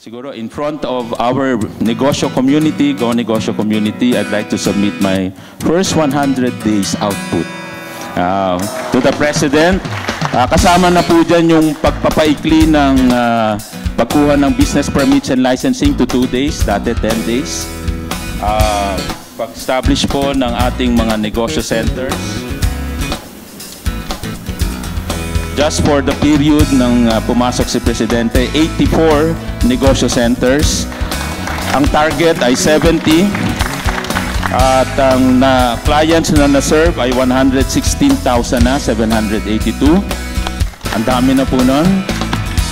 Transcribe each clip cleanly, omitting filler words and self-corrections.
Siguro in front of our negosyo community, Go Negosyo community, I'd like to submit my first 100 days output to the President. Kasama na po dyan yung pagpapaikli ng pagkuha ng business permits and licensing to 2 days, dati 10 days. Pag-establish po ng ating mga negosyo centers. Just for the period ng pumasok si Presidente, 84 negosyo centers. Ang target ay 70. At ang clients na na-serve ay 116,782. Ang dami na po nun.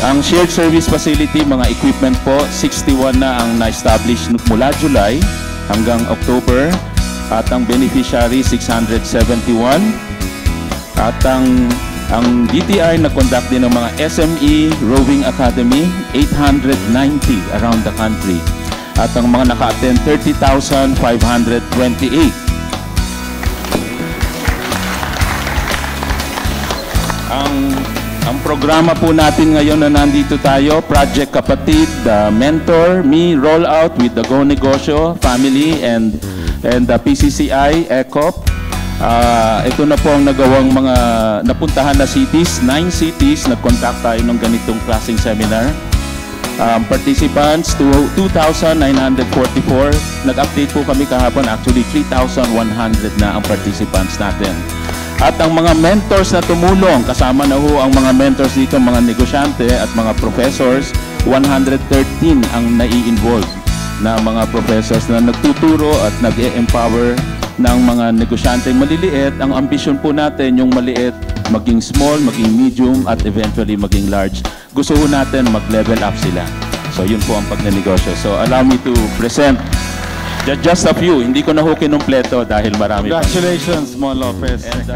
Ang shared service facility, mga equipment po, 61 na ang na-establish mula July hanggang October. At ang beneficiary, 671. At ang DTI na-conduct din ng mga SME Roving Academy, 890 around the country. At ang mga naka-attend, 30,528. Ang programa po natin ngayon na nandito tayo, Project Kapatid, Mentor, Me, Roll Out with the Go Negosyo family and the PCCI, ECOP. Ito na po ang nagawang mga napuntahan na cities, 9 cities, nag-contact tayo ng ganitong klaseng seminar. Participants, 2,944. Nag-update po kami kahapon, actually 3,100 na ang participants natin. At ang mga mentors na tumulong, kasama na ho ang mga mentors dito, mga negosyante at mga professors, 113 ang nai-involve na mga professors na nagtuturo at nag-e-empower ng mga negosyanteng maliliit. Ang ambisyon po natin, yung maliit, maging small, maging medium, at eventually maging large. Gusto po natin mag-level up sila. So, yun po ang pagnenegosyo. So, allow me to present just a few. Hindi ko na ho kinumpleto dahil marami. Congratulations, Mon Lopez. And,